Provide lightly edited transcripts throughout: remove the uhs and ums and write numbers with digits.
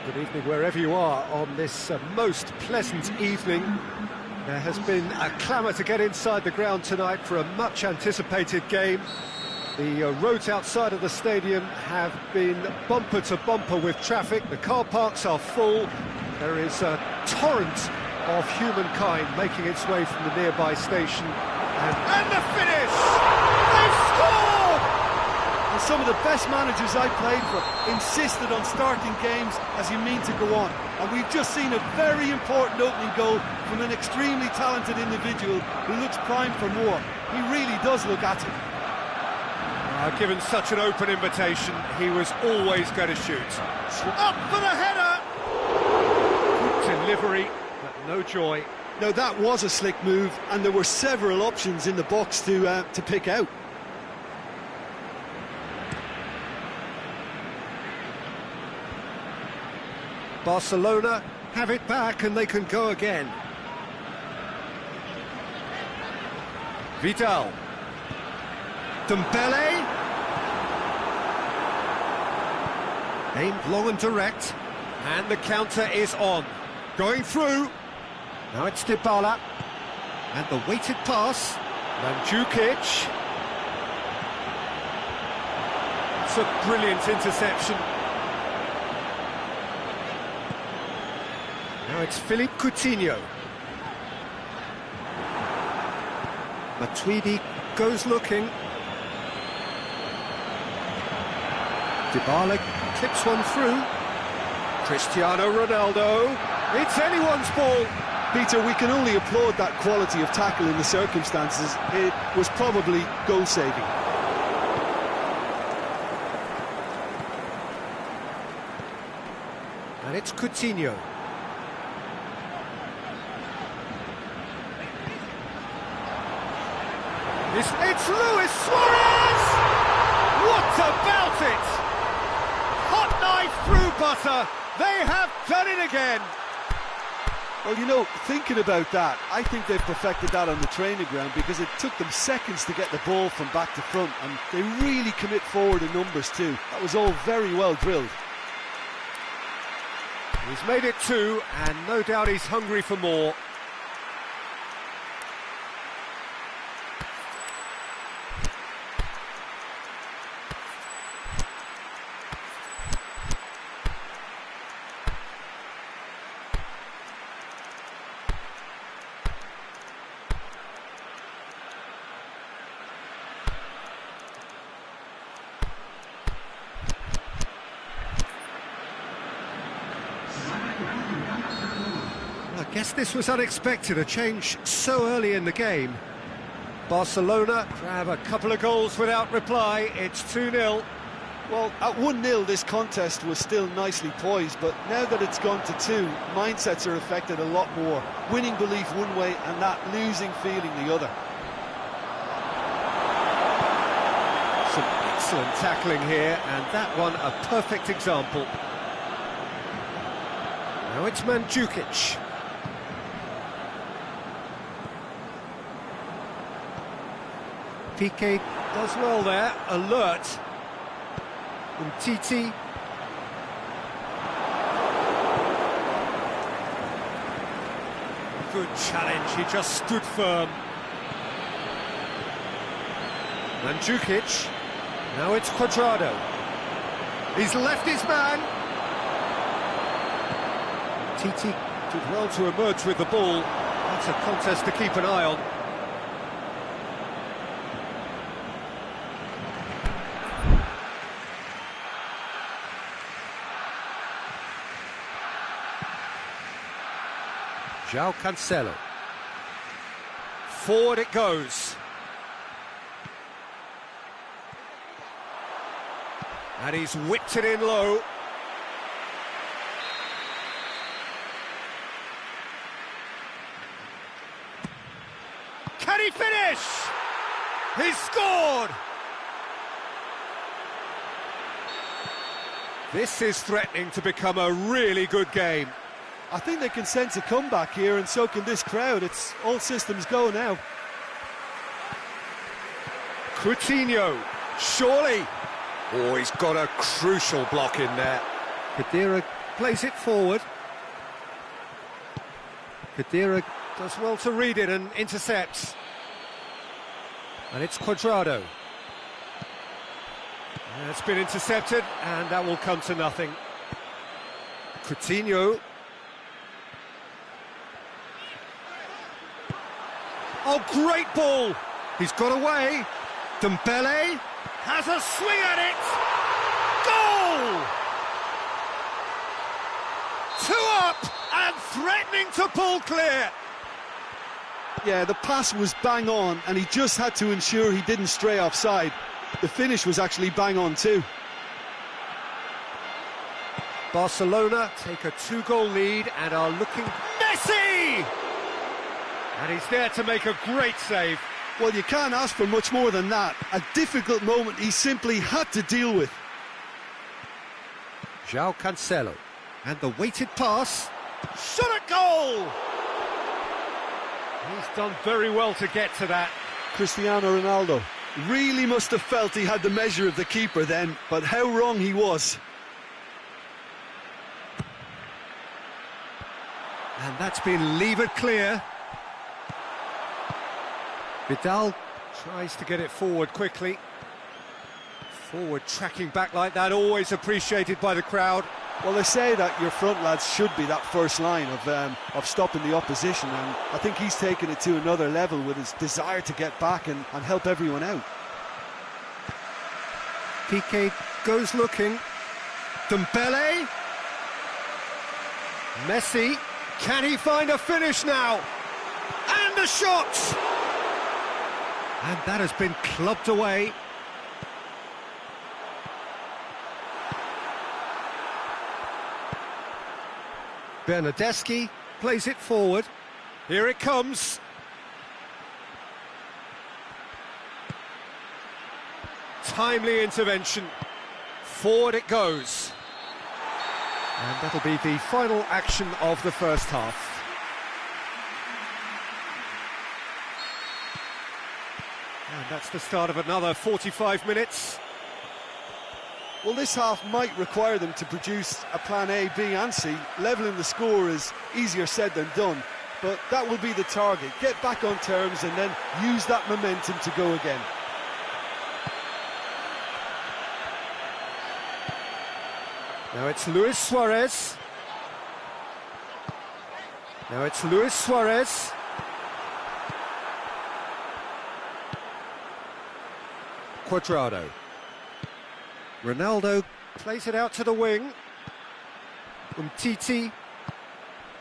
Good evening wherever you are on this most pleasant evening. There has been a clamour to get inside the ground tonight for a much anticipated game. The roads outside of the stadium have been bumper to bumper with traffic. The car parks are full. There is a torrent of humankind making its way from the nearby station. And the finish! They've scored! And some of the best managers I played for insisted on starting games as you mean to go on. And we've just seen a very important opening goal from an extremely talented individual who looks primed for more. He really does look at it. Given such an open invitation, he was always going to shoot. Up for the header! Good delivery, but no joy. Now that was a slick move, and there were several options in the box to pick out. Barcelona have it back and they can go again. Vidal. Dembele. Aimed long and direct. And the counter is on. Going through. Now it's Dybala. And the weighted pass. Mandzukic. It's a brilliant interception. Now it's Philippe Coutinho. Matuidi goes looking. Dybala clips one through. Cristiano Ronaldo. It's anyone's ball. Peter, we can only applaud that quality of tackle in the circumstances. It was probably goal-saving. And it's Coutinho. It's Luis Suarez! What about it? Hot knife through butter. They have done it again. Well, you know, thinking about that, I think they've perfected that on the training ground because it took them seconds to get the ball from back to front, and they really commit forward in numbers too. That was all very well drilled. He's made it two, and no doubt he's hungry for more. I guess this was unexpected, a change so early in the game. Barcelona grab a couple of goals without reply. It's 2-0. Well, at 1-0 this contest was still nicely poised, but now that it's gone to 2, mindsets are affected a lot more. Winning belief one way and that losing feeling the other. Some excellent tackling here, and that one a perfect example. Now it's Mandzukic. Piqué does well there, alert. Umtiti. Good challenge, he just stood firm. Mandzukic. Now it's Cuadrado. He's left his man. Titi did well to emerge with the ball. That's a contest to keep an eye on. João Cancelo. Forward it goes. And he's whipped it in low. Can he finish? He's scored! This is threatening to become a really good game. I think they can sense a comeback here, and so can this crowd. It's all systems go now. Coutinho, surely. Oh, he's got a crucial block in there. Khedira plays it forward. Khedira does well to read it and intercepts. And it's Cuadrado. And it's been intercepted, and that will come to nothing. Coutinho. Oh, great ball! He's got away. Dembele has a swing at it. Goal! 2 up and threatening to pull clear. Yeah, the pass was bang on, and he just had to ensure he didn't stray offside. The finish was actually bang on too. Barcelona take a 2-goal lead and are looking... Messi! And he's there to make a great save. Well, you can't ask for much more than that. A difficult moment he simply had to deal with. João Cancelo. And the weighted pass. Shot at goal! He's done very well to get to that. Cristiano Ronaldo really must have felt he had the measure of the keeper then, but how wrong he was. And that's been levered clear. Vidal tries to get it forward quickly. Forward tracking back like that, always appreciated by the crowd. Well, they say that your front lads should be that first line of stopping the opposition, and I think he's taken it to another level with his desire to get back and help everyone out. Piqué goes looking. Dembele. Messi. Can he find a finish now? And a shot! And that has been clubbed away. Bernardeschi plays it forward. Here it comes. Timely intervention. Forward it goes. And that'll be the final action of the first half. And that's the start of another 45 minutes. Well, this half might require them to produce a plan A, B and C. Levelling the score is easier said than done, but that will be the target. Get back on terms and then use that momentum to go again. Now it's Luis Suarez. Now it's Luis Suarez. Cuadrado. Ronaldo plays it out to the wing. Umtiti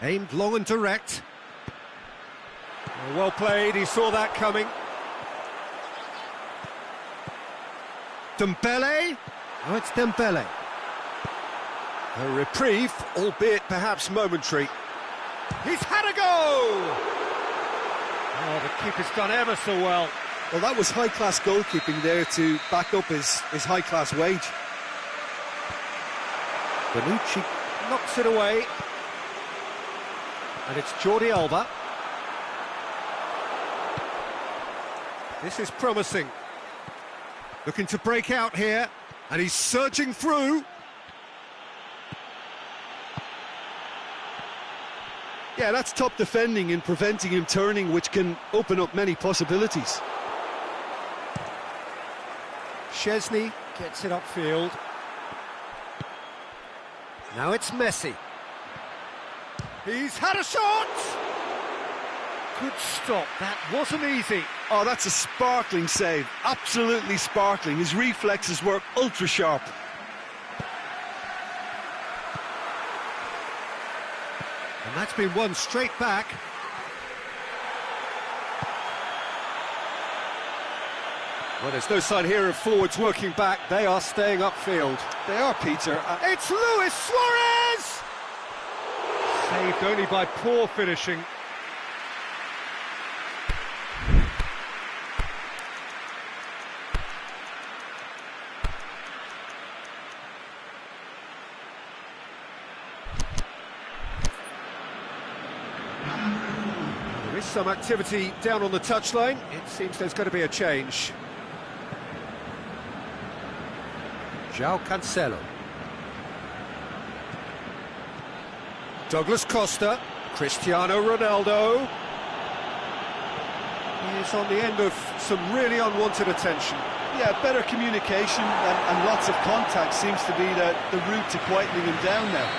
aimed long and direct. Well played, he saw that coming. Dembele. Oh, it's Dembele. A reprieve, albeit perhaps momentary. He's had a go! Oh, the keeper's done ever so well. Well, that was high-class goalkeeping there to back up his high-class wage. Bonucci knocks it away. And it's Jordi Alba. This is promising. Looking to break out here. And he's surging through. Yeah, that's top defending and preventing him turning, which can open up many possibilities. Szczesny gets it upfield. Now it's Messi. He's had a shot! Good stop, that wasn't easy. Oh, that's a sparkling save, absolutely sparkling. His reflexes were ultra sharp. And that's been won straight back. Well, there's no sign here of forwards working back. They are staying upfield. They are, Peter. It's Luis Suarez! Saved only by poor finishing. There is some activity down on the touchline. It seems there's going to be a change. João Cancelo. Douglas Costa, Cristiano Ronaldo. He is on the end of some really unwanted attention. Yeah, better communication and lots of contact seems to be the route to quietening him down now.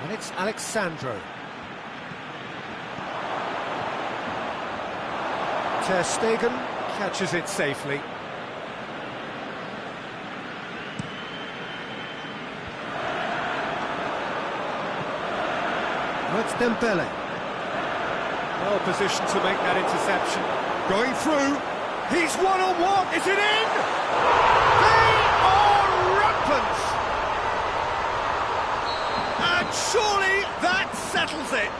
And it's Alexandro. Ter Stegen catches it safely. That's Dembele. Well positioned to make that interception. Going through. He's one-on-one. Is it in? They are rampant. And surely that settles it.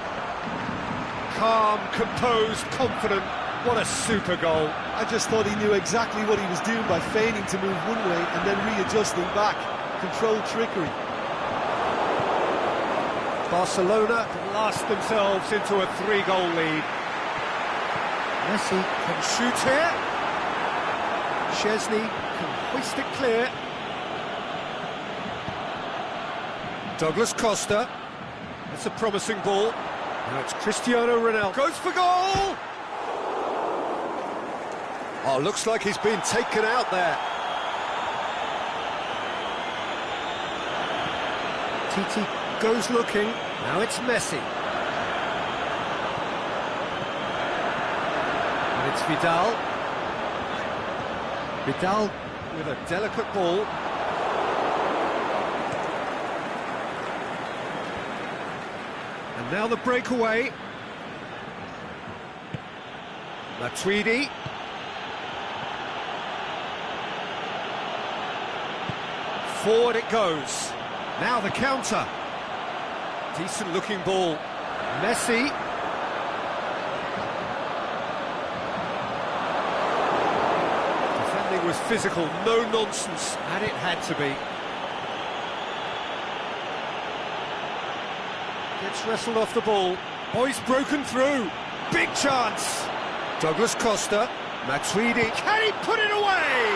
Calm, composed, confident. What a super goal. I just thought he knew exactly what he was doing by feigning to move one way and then readjusting back. Controlled trickery. Barcelona blast themselves into a 3-goal lead. Messi can shoot here. Szczesny can hoist it clear. Douglas Costa. That's a promising ball. Now it's Cristiano Ronaldo. Goes for goal! Oh, looks like he's been taken out there. Titi goes looking. Now it's Messi. And it's Vidal. Vidal with a delicate ball. And now the breakaway. Matuidi. Forward it goes. Now the counter. Decent looking ball. Messi. Defending was physical, no nonsense, and it had to be. Gets wrestled off the ball. Oh, he's broken through. Big chance. Douglas Costa. Matuidi. Can he put it away?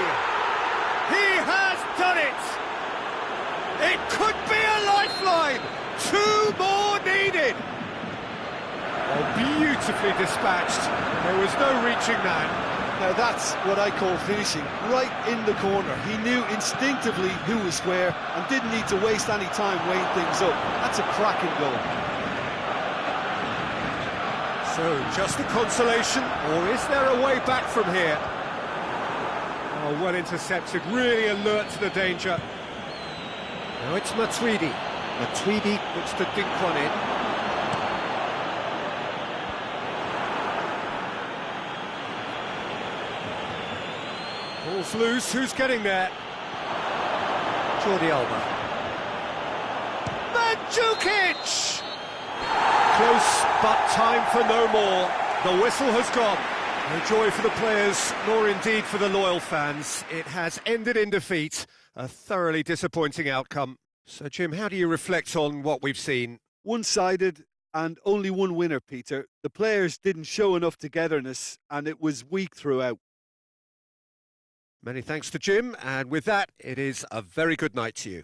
He has done it. It could be a lifeline. 2 more needed. Oh, beautifully dispatched. There was no reaching that. Now that's what I call finishing, right in the corner. He knew instinctively who was square and didn't need to waste any time weighing things up. That's a cracking goal. So, just a consolation, or is there a way back from here? Oh, well intercepted, really alert to the danger. Now it's Matuidi. Matuidi looks to dink one in. Ball's loose, who's getting there? Jordi Alba. Mandzukic! Close, but time for no more. The whistle has gone. No joy for the players, nor indeed for the loyal fans. It has ended in defeat. A thoroughly disappointing outcome. So, Jim, how do you reflect on what we've seen? One-sided and only one winner, Peter. The players didn't show enough togetherness and it was weak throughout. Many thanks to Jim, and with that, it is a very good night to you.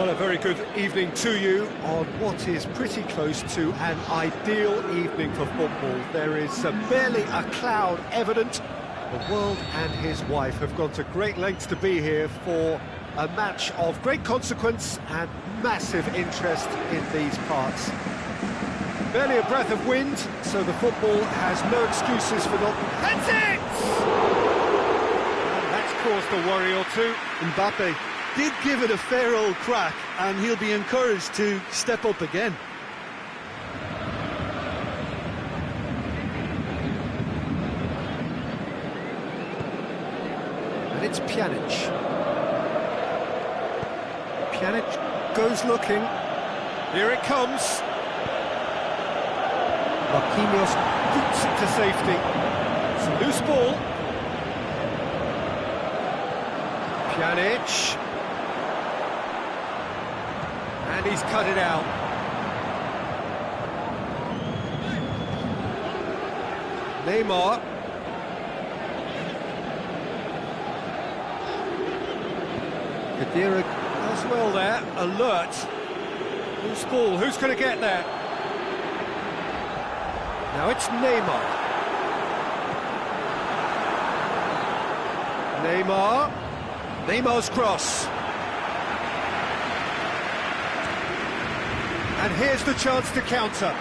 Well, a very good evening to you on what is pretty close to an ideal evening for football. There is barely a cloud evident. The world and his wife have gone to great lengths to be here for a match of great consequence and massive interest in these parts. Barely a breath of wind, so the football has no excuses for not... That's it! And that's caused a worry or two. Mbappe did give it a fair old crack, and he'll be encouraged to step up again. And it's Pjanic. Pjanic goes looking. Here it comes. Marquinhos boots it to safety. It's a loose ball. Pjanic. And he's cut it out. Neymar. Khedira does well there, alert. Loose ball, who's going to get there? Now it's Neymar. Neymar's cross. And here's the chance to counter.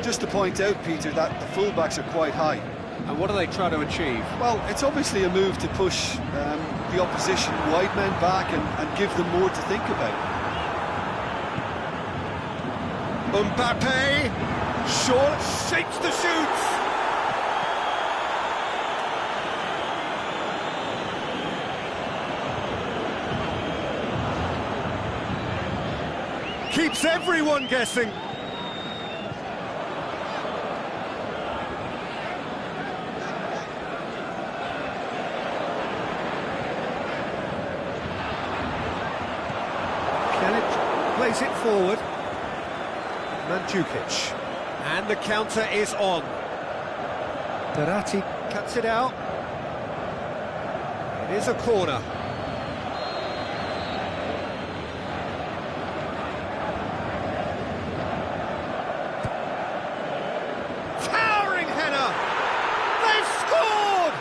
Just to point out, Peter, that the fullbacks are quite high. And what are they trying to achieve? Well, it's obviously a move to push the opposition wide men back and give them more to think about. Mbappe, short, shapes the shoots. Keeps everyone guessing. Pjanic plays it forward. Mandzukic, and the counter is on. Verratti cuts it out. It is a corner. Towering header! They've scored!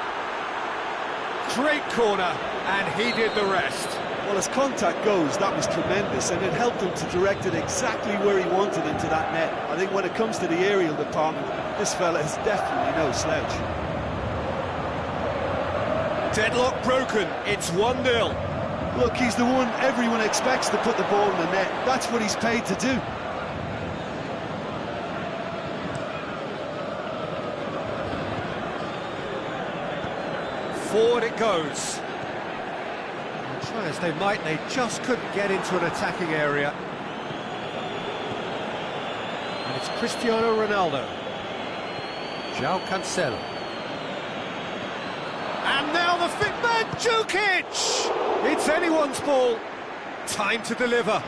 Great corner, and he did the rest. Well, as contact goes, that was tremendous, and it helped him to direct it exactly where he wanted into that net. I think when it comes to the aerial department, this fella is definitely no slouch. Deadlock broken, it's 1-0. Look, he's the one everyone expects to put the ball in the net. That's what he's paid to do. Forward it goes. Try as they might, they just couldn't get into an attacking area. And it's Cristiano Ronaldo. João Cancelo. And now the fit man, Mandzukic! It's anyone's ball. Time to deliver.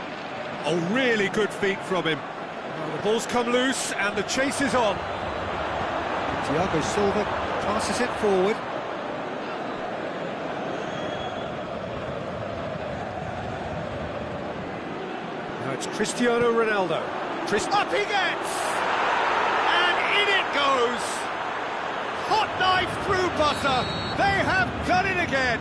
A really good feat from him. Well, the ball's come loose and the chase is on. Thiago Silva passes it forward. It's Cristiano Ronaldo. Up he gets! And in it goes! Hot knife through butter. They have done it again.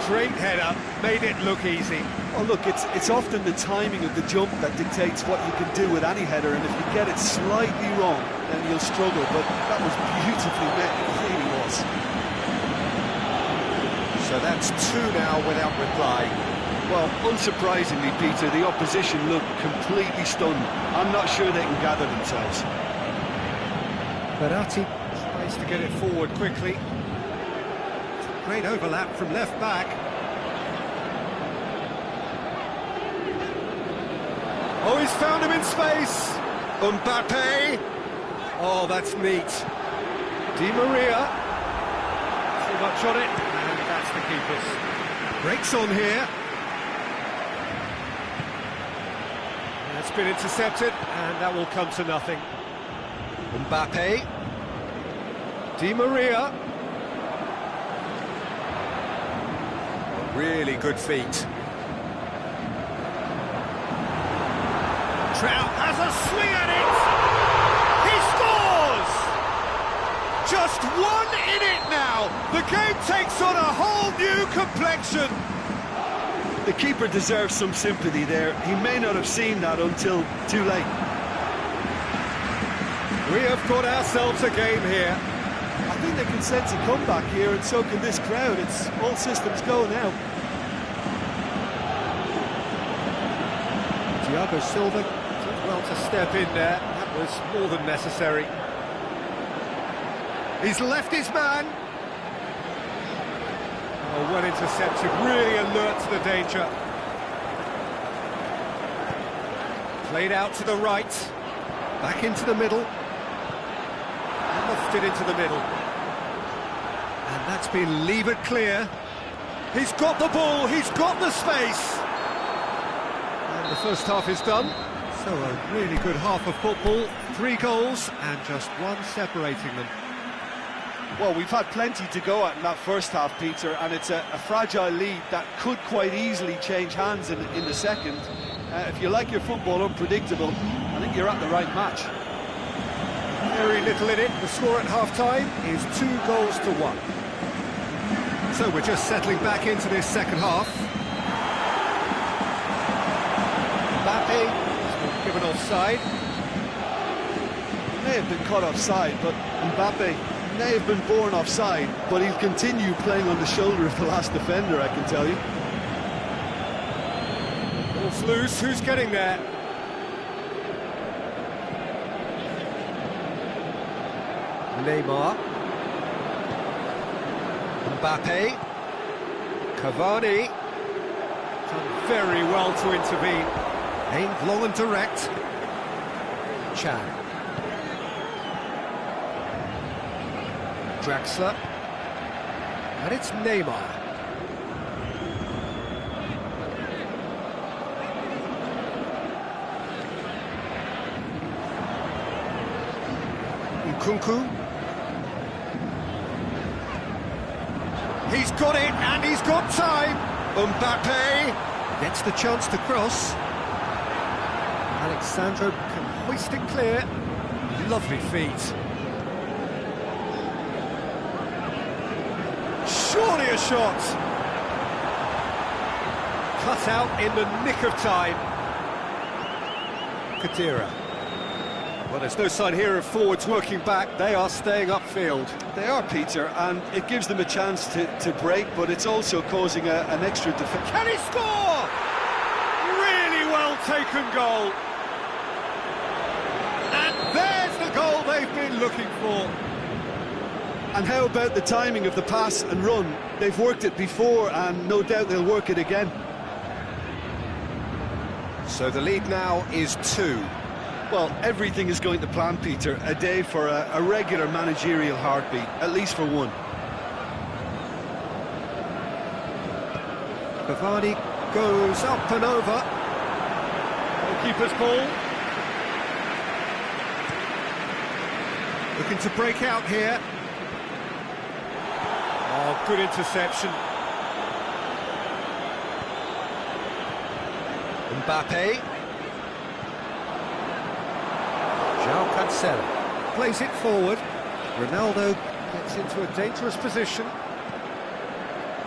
Great header, made it look easy. Oh look, it's often the timing of the jump that dictates what you can do with any header, and if you get it slightly wrong, then you'll struggle, but that was beautifully met, it really was. So that's 2 now without reply. Well, unsurprisingly, Peter, the opposition look completely stunned. I'm not sure they can gather themselves. Verratti tries to get it forward quickly. Great overlap from left back. Oh, he's found him in space. Mbappe. Oh, that's neat. Di Maria. Too much on it, and that's the keeper's. Breaks on here. That's been intercepted, and that will come to nothing. Mbappe. Di Maria. Really good feet. Trout has a swing at it! He scores! Just one in it now! The game takes on a whole new complexion! The keeper deserves some sympathy there. He may not have seen that until too late. We have got ourselves a game here. I think they can sense a comeback here, and so can this crowd. It's all systems go now. Thiago Silva did well to step in there. That was more than necessary. He's left his man. Oh, well intercepted, really alert to the danger. Played out to the right, back into the middle. Lofted into the middle. And that's been levered clear. He's got the ball, he's got the space. And the first half is done. So a really good half of football. 3 goals and just one separating them. Well, we've had plenty to go at in that first half, Peter, and it's a fragile lead that could quite easily change hands in the second. If you like your football unpredictable, I think you're at the right match. Very little in it. The score at half-time is 2 goals to 1. So we're just settling back into this second half. Mbappe has been given offside. He may have been caught offside, but Mbappe may have been born offside, but he'll continue playing on the shoulder of the last defender, I can tell you. Ball's loose, who's getting there? Neymar. Mbappe. Cavani. Done very well to intervene. Aimed long and direct. Chan. Draxler. And it's Neymar. Nkunku. He's got it, and he's got time. Mbappe gets the chance to cross. Alexandro can hoist it clear. Lovely feet. Surely a shot. Cut out in the nick of time. Khedira. Well, there's no sign here of forwards working back. They are staying upfield. They are, Peter, and it gives them a chance to break, but it's also causing an extra defence. Can he score? Really well taken goal. And there's the goal they've been looking for. And how about the timing of the pass and run? They've worked it before, and no doubt they'll work it again. So the lead now is 2. Well, everything is going to plan, Peter. A day for a regular managerial heartbeat, at least for one. Cavani goes up and over. Keeper's ball. Looking to break out here. Oh, good interception. Mbappe. João Cancelo plays it forward. Ronaldo gets into a dangerous position.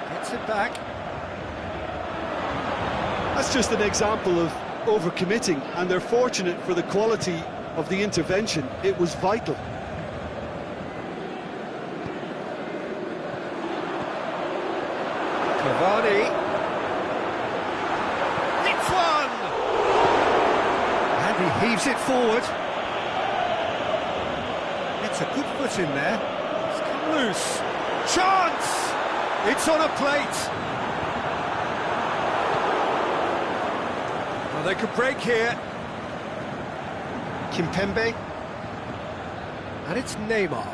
Gets it back. That's just an example of overcommitting, and they're fortunate for the quality of the intervention. It was vital. Cavani. It's one! And he heaves it forward. Gets a good foot in there. It's come loose. Chance! It's on a plate. Well, they could break here. Kimpembe. And it's Neymar.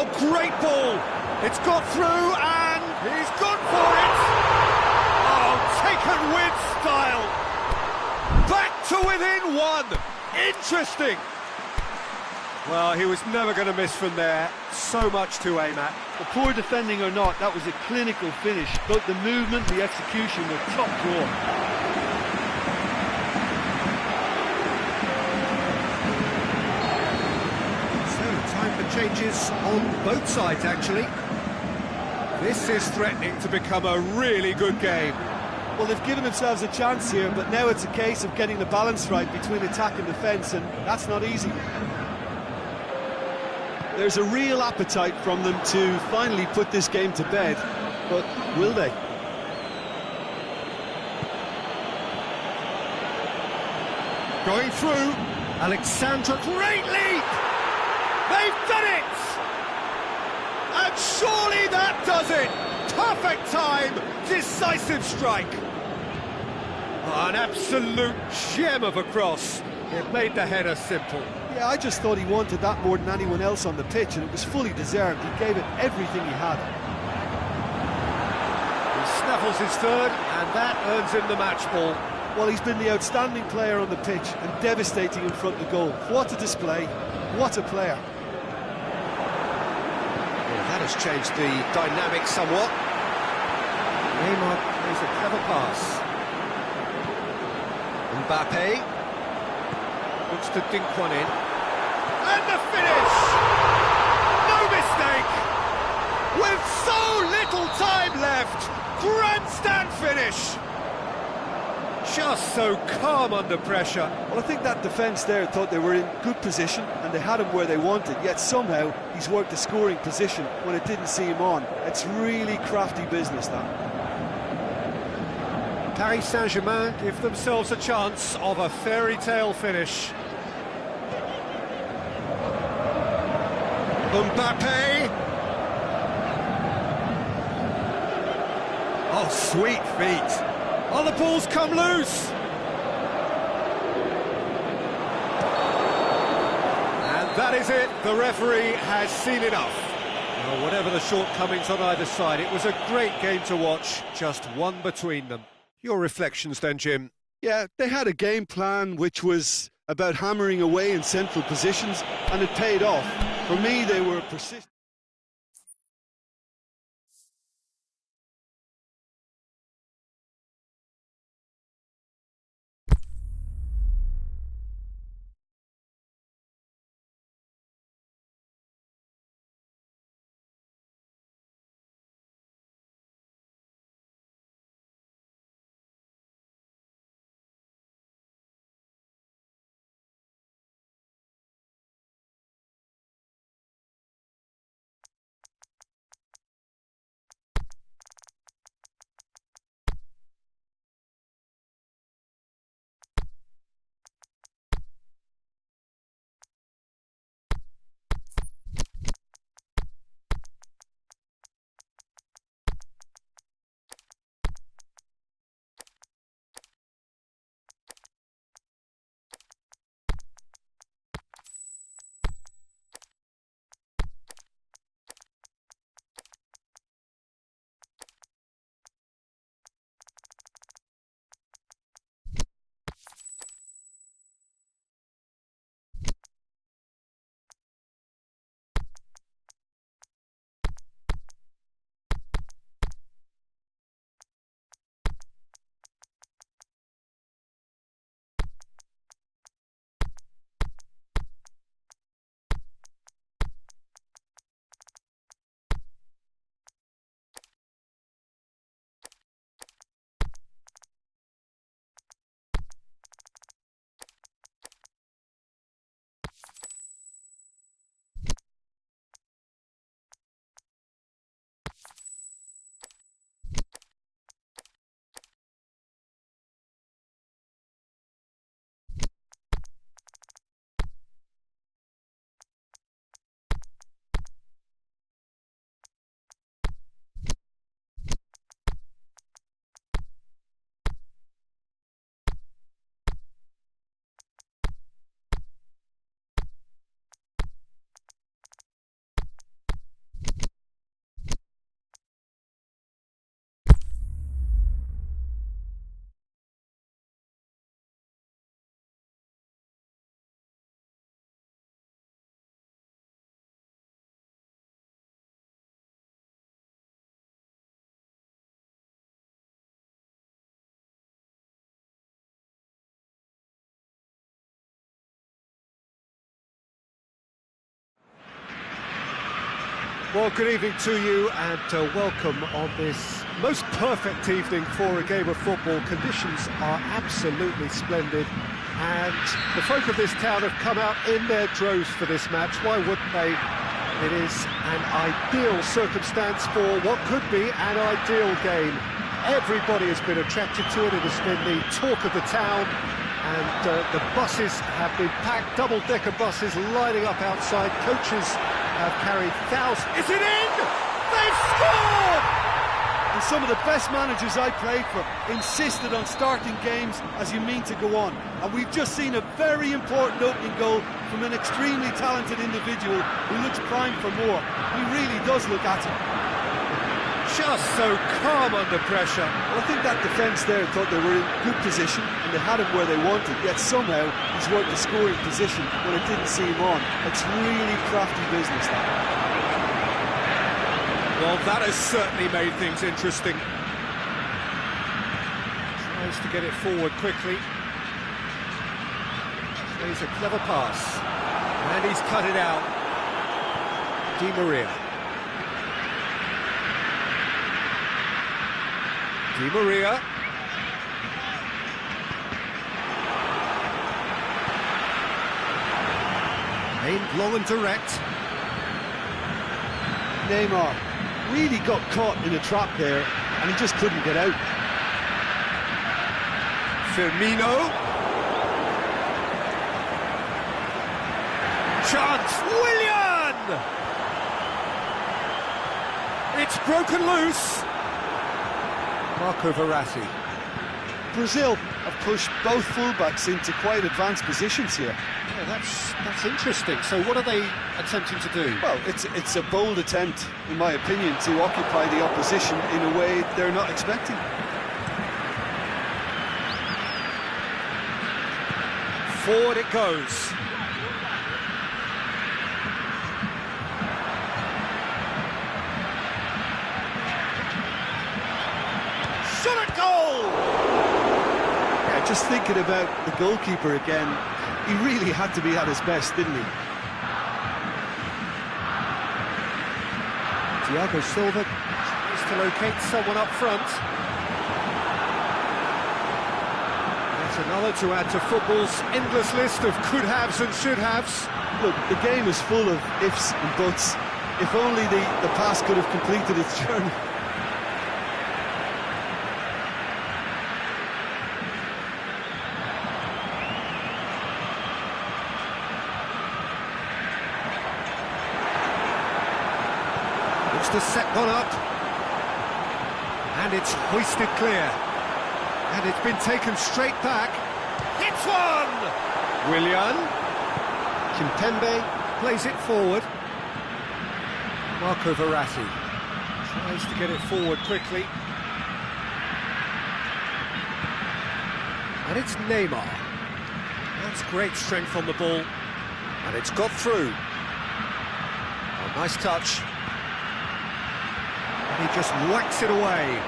Oh, great ball! It's got through and he's gone for it! Oh, taken with style! Back to within one! Interesting! Well, he was never going to miss from there. So much to aim at. The poor defending or not, that was a clinical finish. Both the movement, the execution were top draw. So, time for changes on both sides, actually. This is threatening to become a really good game. Well, they've given themselves a chance here, but now it's a case of getting the balance right between attack and defence, and that's not easy. There's a real appetite from them to finally put this game to bed, but will they? Going through, Alexandra, great leap! They've done it! And surely that does it! Perfect time, decisive strike! Oh, an absolute gem of a cross. It made the header simple. Yeah, I just thought he wanted that more than anyone else on the pitch, and it was fully deserved. He gave it everything he had. He snaffles his third, and that earns him the match ball. Well, he's been the outstanding player on the pitch and devastating in front of the goal. What a display, what a player. Well, that has changed the dynamic somewhat. Neymar plays a clever pass. Mbappe looks to dink one in. And the finish! No mistake! With so little time left! Grandstand finish! Just so calm under pressure. Well, I think that defence there thought they were in good position and they had him where they wanted, yet somehow he's worked the scoring position when it didn't see him on. It's really crafty business, that. Paris Saint-Germain give themselves a chance of a fairy tale finish. Mbappe! Oh, sweet feet! Oh, the ball's come loose! And that is it, the referee has seen enough. Well, whatever the shortcomings on either side, it was a great game to watch, just one between them. Your reflections then, Jim? Yeah, they had a game plan which was about hammering away in central positions, and it paid off. For me, they were persistent. Well, good evening to you and welcome on this most perfect evening for a game of football. Conditions are absolutely splendid and the folk of this town have come out in their droves for this match. Why wouldn't they? It is an ideal circumstance for what could be an ideal game. Everybody has been attracted to it. It has been the talk of the town. And the buses have been packed, double-decker buses lining up outside. Coaches have carried thousands. Is it in? They've scored! And some of the best managers I played for insisted on starting games as you mean to go on. And we've just seen a very important opening goal from an extremely talented individual who looks primed for more. He really does look at it. Just so calm under pressure. Well, I think that defence there thought they were in good position and they had him where they wanted, yet somehow he's worked the scoring position when it didn't see him on. It's really crafty business, that. Well, that has certainly made things interesting. Tries to get it forward quickly. Plays a clever pass. And he's cut it out. Di Maria. Di Maria. Aimed long and direct. Neymar really got caught in a trap there and he just couldn't get out. Firmino. Chance. Willian! It's broken loose. Marco Verratti. Brazil have pushed both fullbacks into quite advanced positions here. Yeah, that's interesting. So what are they attempting to do? Well, it's a bold attempt, in my opinion, to occupy the opposition in a way they're not expecting. Forward it goes. Shot at goal! Yeah, just thinking about the goalkeeper again, he really had to be at his best, didn't he? Thiago Silva tries to locate someone up front. That's another to add to football's endless list of could-haves and should-haves. Look, the game is full of ifs and buts. If only the pass could have completed its journey. Looks to set one up. And it's hoisted clear. And it's been taken straight back. Hits one! Willian. Kimpembe plays it forward. Marco Verratti tries to get it forward quickly. And it's Neymar. That's great strength on the ball. And it's got through. Oh, nice touch. And he just whacks it away.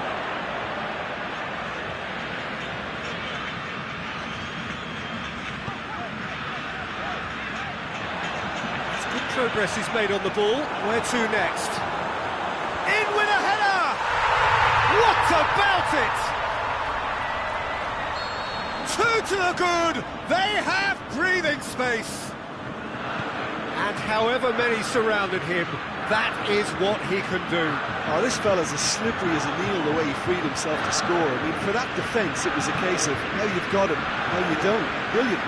Progress is made on the ball. Where to next? In with a header! What about it? Two to the good. They have breathing space. And however many surrounded him, that is what he can do. Oh, this fella's as slippery as a needle the way he freed himself to score. I mean, for that defence, it was a case of now you've got him, now you don't. Brilliant.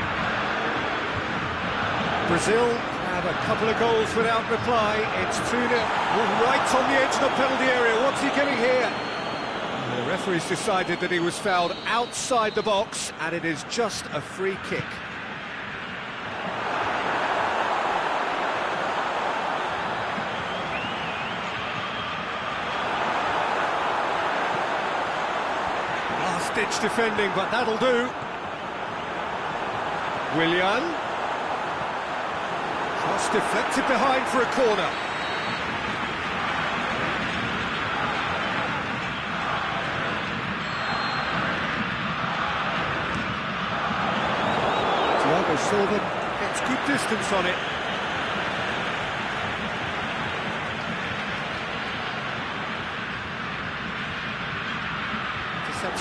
Brazil have a couple of goals without reply. It's 2-0, right on the edge of the penalty area. What's he getting here? The referee's decided that he was fouled outside the box, and it is just a free kick. Last-ditch defending, but that'll do. Willian. Cross deflected behind for a corner. Thiago Silva gets good distance on it.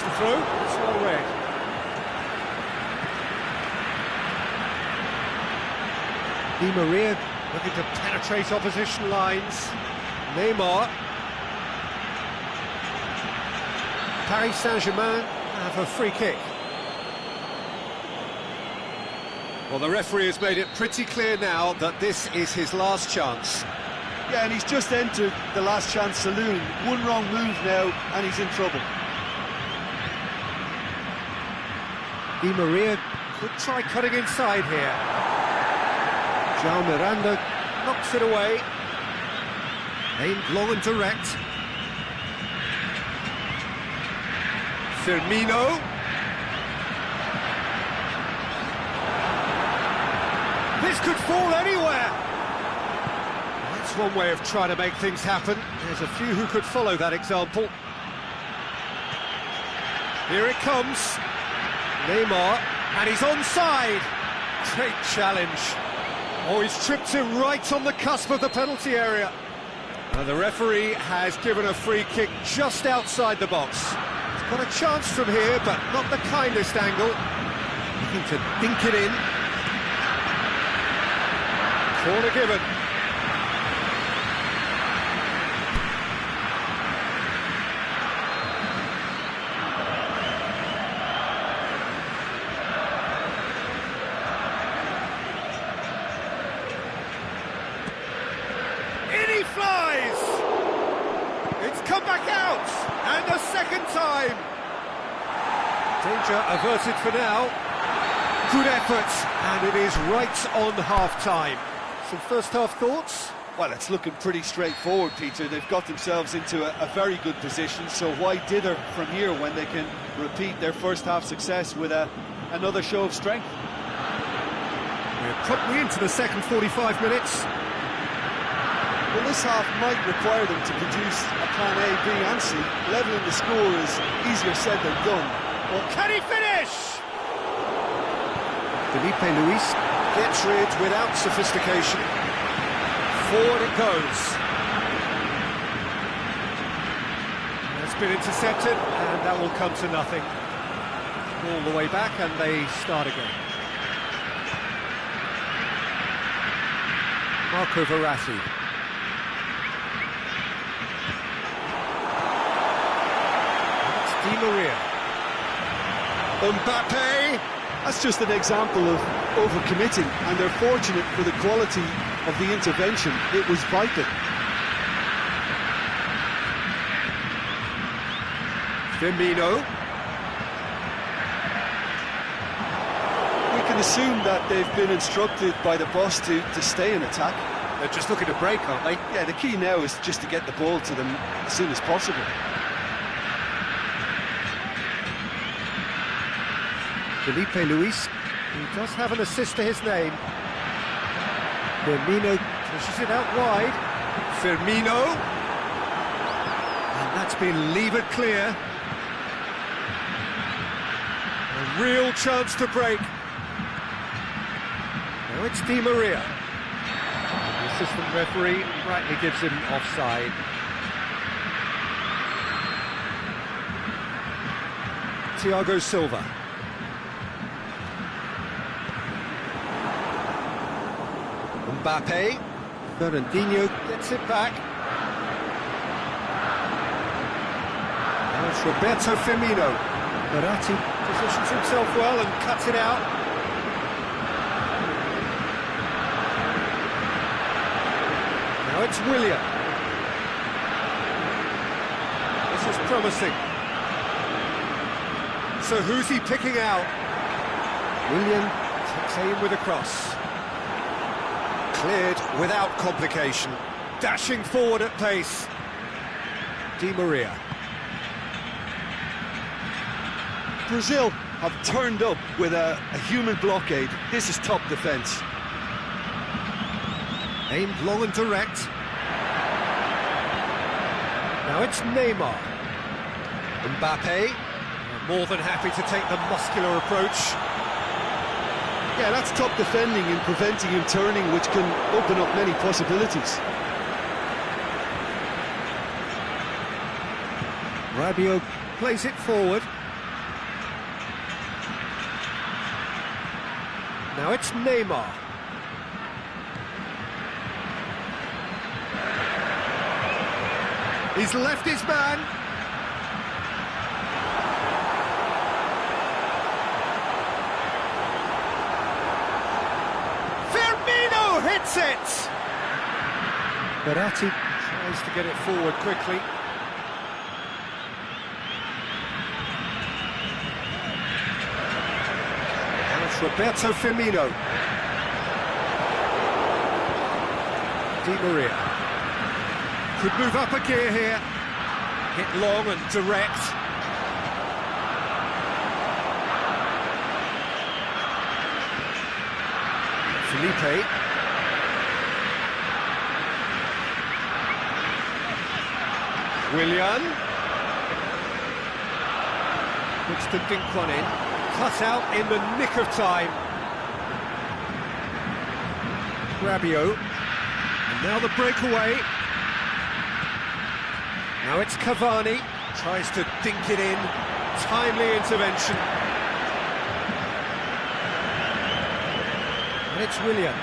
the throw. It's well read. Di Maria looking to penetrate opposition lines. Neymar. Paris Saint-Germain have a free kick. Well, the referee has made it pretty clear now that this is his last chance. Yeah, and he's just entered the last chance saloon. One wrong move now, and he's in trouble. Di Maria could try cutting inside here. João Miranda knocks it away. Aimed long and direct. Firmino. This could fall anywhere. That's one way of trying to make things happen. There's a few who could follow that example. Here it comes. Neymar, and he's onside. Great challenge. Oh, he's tripped him right on the cusp of the penalty area. And the referee has given a free kick just outside the box. He's got a chance from here, but not the kindest angle. Looking to dink it in. Corner given. In he flies! It's come back out! And a second time! Danger averted for now. Good effort, and it is right on half-time. Some first-half thoughts? Well, it's looking pretty straightforward, Peter. They've got themselves into a very good position, so why dither from here when they can repeat their first-half success with another show of strength? We're probably into the second 45 minutes. Well, this half might require them to produce a plan A, B and C. Levelling the score is easier said than done. Well, can he finish? Felipe Luis gets rid without sophistication. Forward it goes. It's been intercepted, and that will come to nothing. All the way back, and they start again. Marco Verratti. It's Di Maria. Mbappe. That's just an example of overcommitting, and they're fortunate for the quality of the intervention. It was vital. Firmino. We can assume that they've been instructed by the boss to stay in attack. They're just looking to break, aren't they? Yeah, the key now is just to get the ball to them as soon as possible. Felipe Luis, he does have an assist to his name. Firmino pushes it out wide. Firmino. And that's been levered clear. A real chance to break. Now it's Di Maria. The assistant referee rightly gives him offside. Thiago Silva. Mbappe. Fernandinho gets it back. Now it's Roberto Firmino. Verratti positions himself well and cuts it out. Now it's Willian. This is promising. So who's he picking out? Willian takes aim with a cross. Cleared without complication. Dashing forward at pace. Di Maria. Brazil have turned up with a human blockade. This is top defence. Aimed long and direct. Now it's Neymar. Mbappe, more than happy to take the muscular approach. Yeah, that's top defending and preventing him turning, which can open up many possibilities. Rabiot plays it forward. Now it's Neymar. He's left his man. Firmino hits it! Verratti tries to get it forward quickly. And it's Roberto Firmino. Di Maria. Could move up a gear here. Hit long and direct. Felipe. Willian. Looks to dink one in. Cut out in the nick of time. Rabiot. And now the breakaway. Now it's Cavani, tries to dink it in, timely intervention. And it's Willian.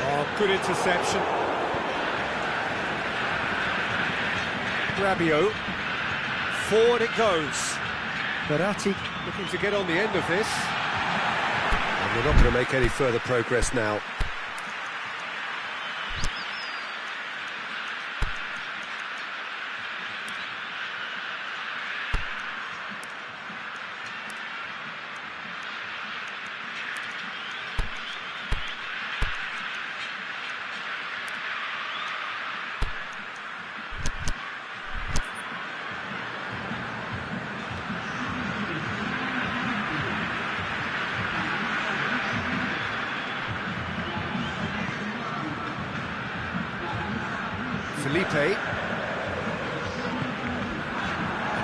Oh, good interception. Rabiot, forward it goes. Verratti looking to get on the end of this. And we're not going to make any further progress now. Felipe.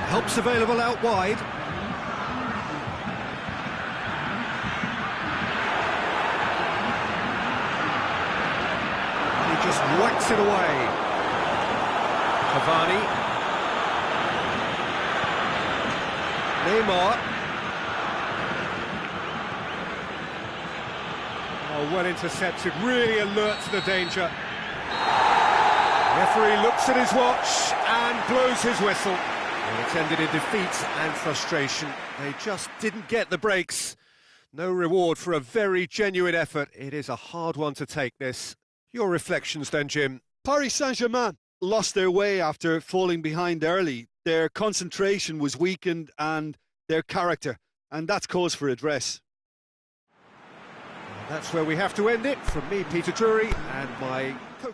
Helps available out wide. He just whacks it away. Cavani. Neymar. Oh, well intercepted, really alert to the danger. Referee looks at his watch and blows his whistle. And it's ended in defeat and frustration. They just didn't get the breaks. No reward for a very genuine effort. It is a hard one to take, this. Your reflections then, Jim? Paris Saint-Germain lost their way after falling behind early. Their concentration was weakened and their character, and that's cause for address. That's where we have to end it. From me, Peter Drury, and my co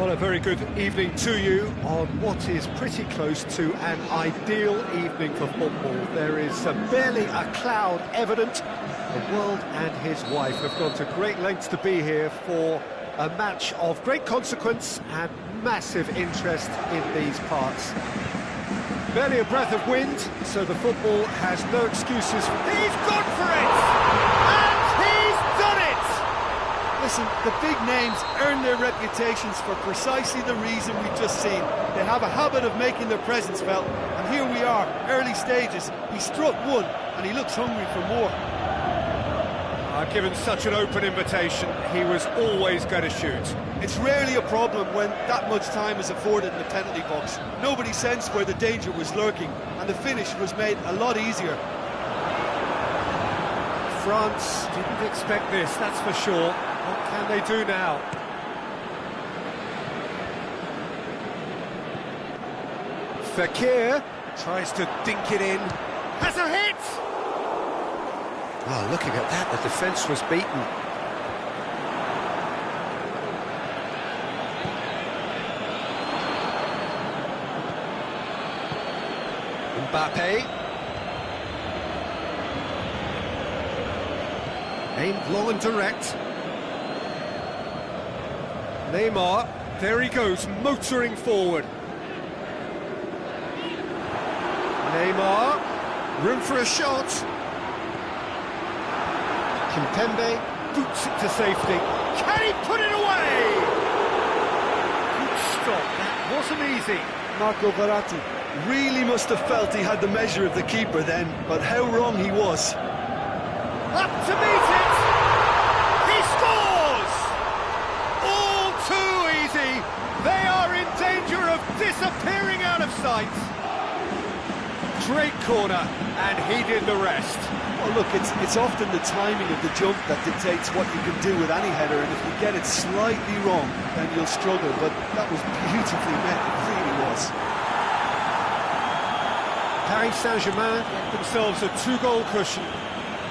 Well, a very good evening to you on what is pretty close to an ideal evening for football. There is barely a cloud evident. The world and his wife have gone to great lengths to be here for a match of great consequence and massive interest in these parts. Barely a breath of wind, so the football has no excuses. He's gone for it! And he's done it! Listen, the big names earn their reputations for precisely the reason we've just seen. They have a habit of making their presence felt, and here we are, early stages. He struck one, and he looks hungry for more. Given such an open invitation, he was always going to shoot. It's rarely a problem when that much time is afforded in the penalty box. Nobody sensed where the danger was lurking, and the finish was made a lot easier. France didn't expect this, that's for sure. What can they do now? Fekir tries to dink it in. Has a hit! Oh, looking at that, the defence was beaten. Mbappe. Aimed low and direct. Neymar, there he goes, motoring forward. Neymar, room for a shot. Kimpembe boots it to safety. Can he put it away? Good stop, that wasn't easy. Marco Verratti really must have felt he had the measure of the keeper then, but how wrong he was. Up to meet it! He scores! All too easy! They are in danger of disappearing out of sight. Great corner, and he did the rest. Well, look, it's often the timing of the jump that dictates what you can do with any header, and if you get it slightly wrong, then you'll struggle, but that was beautifully met, it really was. Paris Saint-Germain get themselves a two-goal cushion.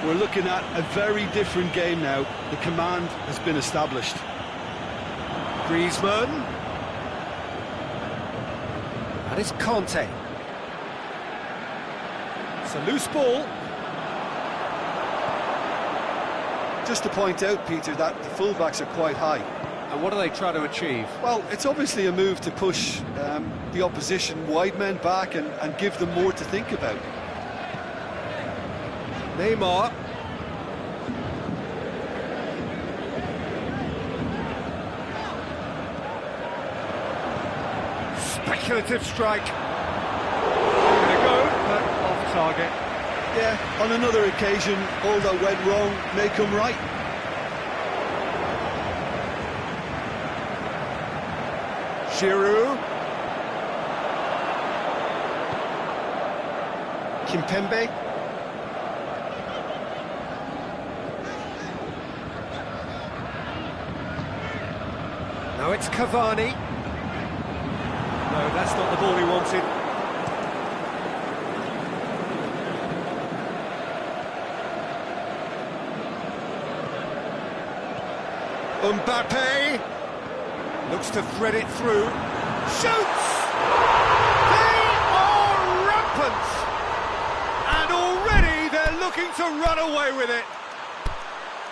We're looking at a very different game now. The command has been established. Griezmann. And it's Conte. It's a loose ball. Just to point out, Peter, that the fullbacks are quite high. And what are they trying to achieve? Well, it's obviously a move to push the opposition wide men back and give them more to think about. Neymar. Speculative strike. Gonna go, but off target. Yeah, on another occasion, all that went wrong may come right. Giroud. Kimpembe. Now it's Cavani. No, that's not the ball he wanted. Mbappe looks to thread it through. Shoots! They are rampant! And already they're looking to run away with it.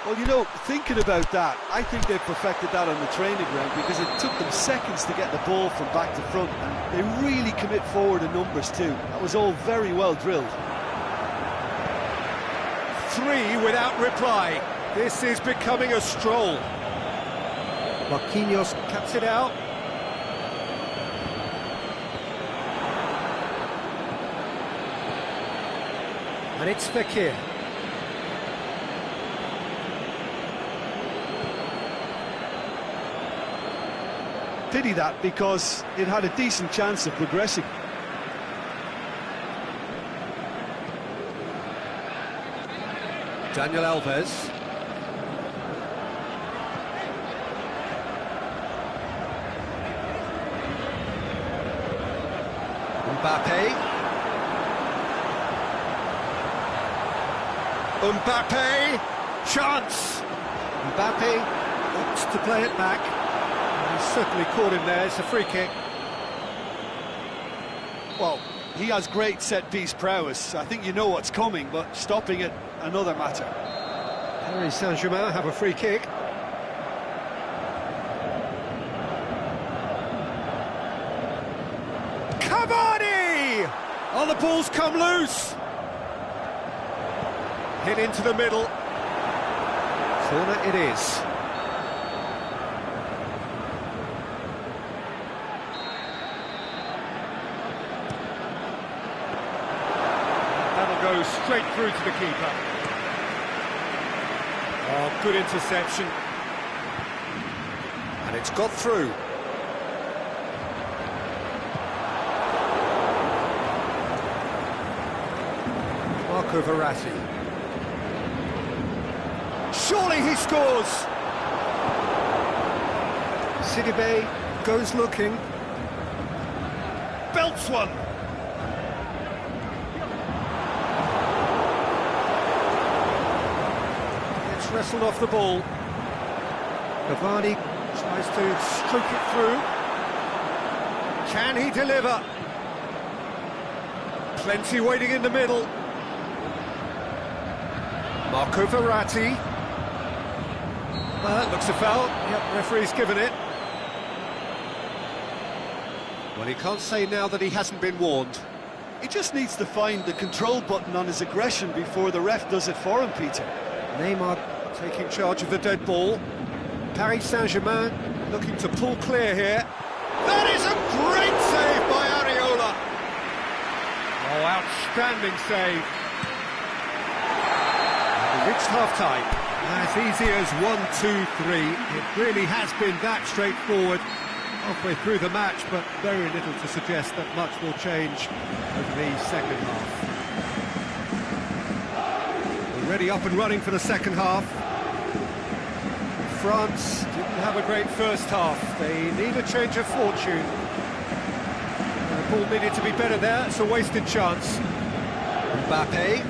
Well, you know, thinking about that, I think they've perfected that on the training ground because it took them seconds to get the ball from back to front, and they really commit forward in numbers too. That was all very well drilled. 3 without reply. This is becoming a stroll. Marquinhos cuts it out. And it's Fekir. Pity that, because it had a decent chance of progressing. Daniel Alves. Mbappe. Mbappe. Chance. Mbappe opts to play it back. He's certainly caught him there. It's a free kick. Well, he has great set-piece prowess. I think you know what's coming, but stopping it, another matter. Paris Saint-Germain have a free kick. Cavani! Oh, the ball's come loose. Hit into the middle. Corner it is. That'll go straight through to the keeper. Oh, good interception. And it's got through. Marco Verratti. Surely he scores! Sidibe goes looking. Belts one! It's wrestled off the ball. Cavani tries to stroke it through. Can he deliver? Plenty waiting in the middle. Marco Verratti. Well, that looks a foul. Yep, referee's given it. Well, he can't say now that he hasn't been warned. He just needs to find the control button on his aggression before the ref does it for him, Peter. Neymar taking charge of the dead ball. Paris Saint-Germain looking to pull clear here. That is a great save by Areola. Oh, outstanding save. And we reached half-time. As easy as 1-2-3. It really has been that straightforward halfway through the match, but very little to suggest that much will change over the second half. Already up and running for the second half. France didn't have a great first half. They need a change of fortune. The ball needed to be better there. It's a wasted chance. Mbappe.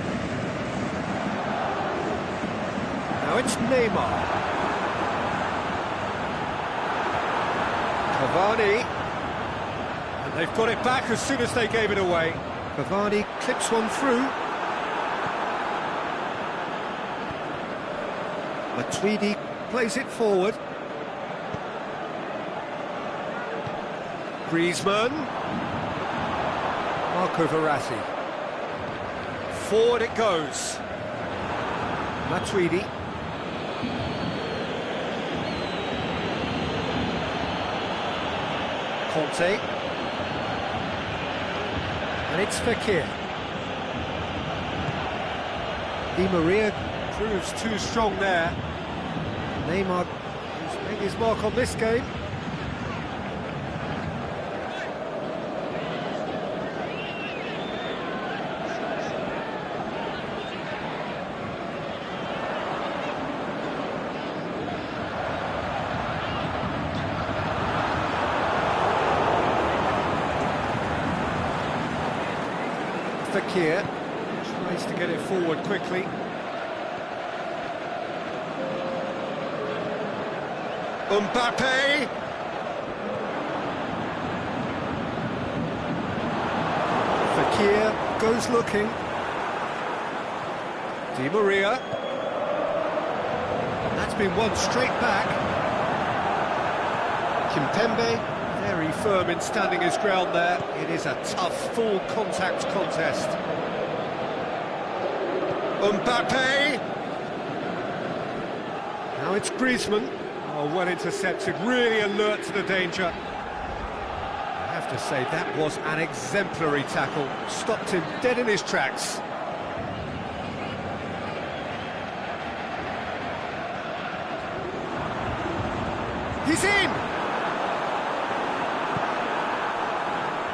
Now it's Neymar. Cavani. And they've got it back as soon as they gave it away. Cavani clips one through. Matuidi plays it forward. Griezmann. Marco Verratti. Forward it goes. Matuidi. Conte. And it's Fekir. Di Maria proves too strong there. Neymar has made his mark on this game. Fekir tries to get it forward quickly. Mbappe! Fekir goes looking. Di Maria. That's been won straight back. Kimpembe. Very firm in standing his ground there. It is a tough, full contact contest. Mbappe! Now it's Griezmann. Oh, well intercepted, really alert to the danger. I have to say, that was an exemplary tackle. Stopped him dead in his tracks. He's in!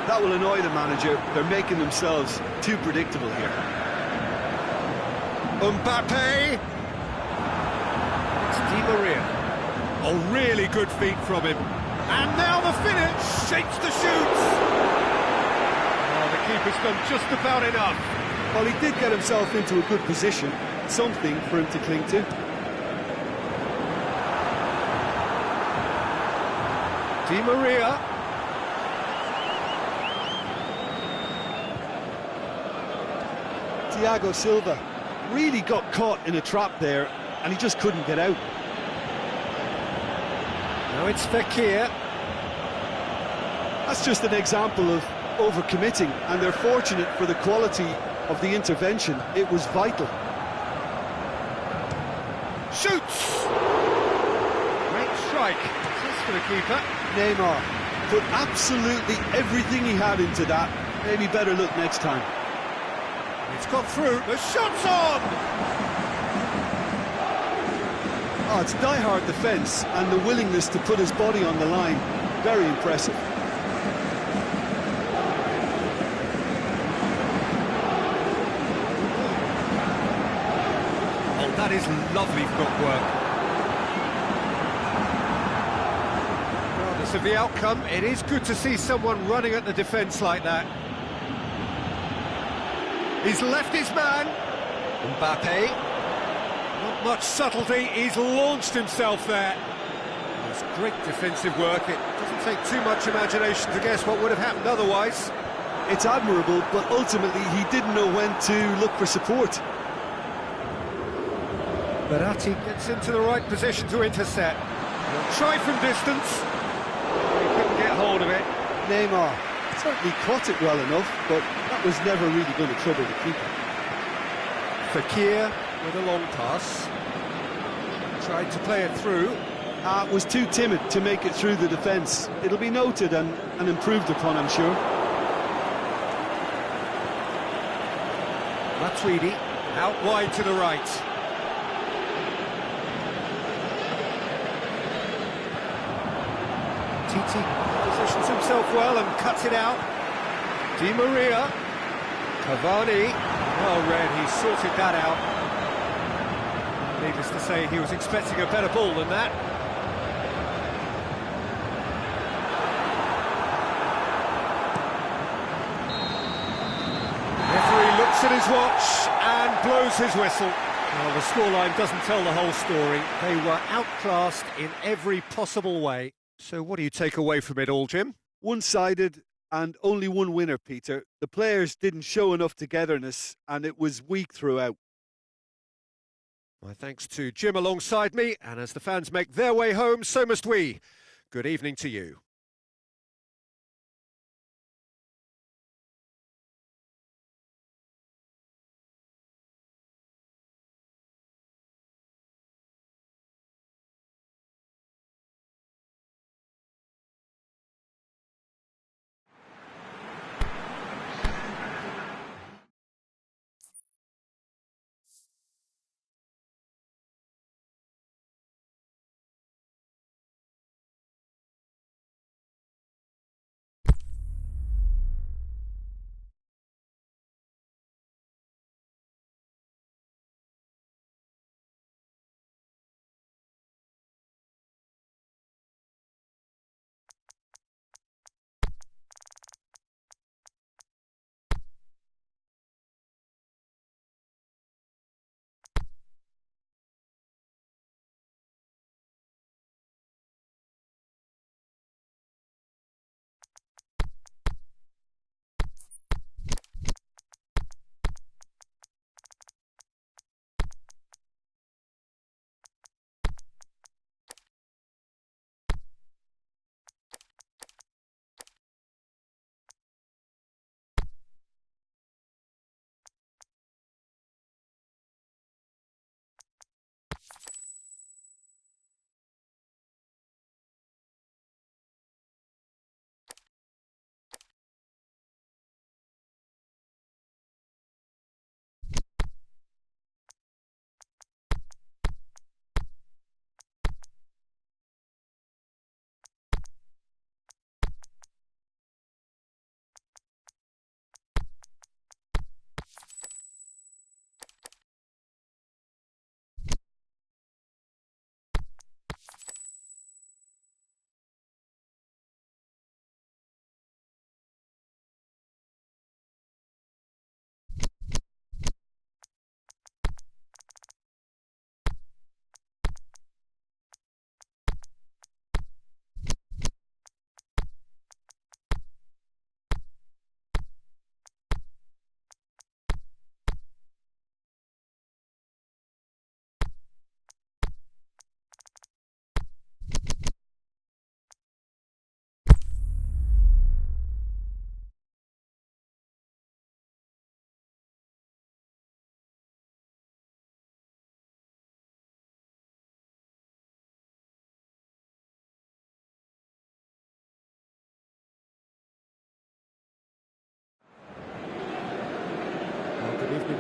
That will annoy the manager. They're making themselves too predictable here. Mbappe! It's Di Maria. Oh, really good feet from him. And now the finish! Shapes the shoots! Oh, the keeper's done just about enough. Well, he did get himself into a good position. Something for him to cling to. Di Maria. Thiago Silva really got caught in a trap there, and he just couldn't get out. Now it's Fekir. That's just an example of overcommitting, and they're fortunate for the quality of the intervention. It was vital. Shoots! Great strike. Assist for the keeper. Neymar put absolutely everything he had into that. Maybe better look next time. It's got through. The shot's on! Oh, it's die-hard defence and the willingness to put his body on the line. Very impressive. Oh, that is lovely footwork. Regardless of the outcome, it is good to see someone running at the defence like that. He's left his man. Mbappe. Not much subtlety, he's launched himself there. It's great defensive work. It doesn't take too much imagination to guess what would have happened otherwise. It's admirable, but ultimately he didn't know when to look for support. Verratti gets into the right position to intercept. He'll try from distance. He couldn't get hold of it. Neymar certainly caught it well enough, but that was never really going to trouble the keeper. Fekir with a long pass. Tried to play it through. Was too timid to make it through the defence. It'll be noted and improved upon, I'm sure. Matuidi out wide to the right. Titi positions himself well and cuts it out. Di Maria. Cavani. Well read, he sorted that out. Needless to say, he was expecting a better ball than that. Referee looks at his watch and blows his whistle. Well, the scoreline doesn't tell the whole story. They were outclassed in every possible way. So what do you take away from it all, Jim? One-sided and only one winner, Peter. The players didn't show enough togetherness and it was weak throughout. My thanks to Jim alongside me, and as the fans make their way home, so must we. Good evening to you.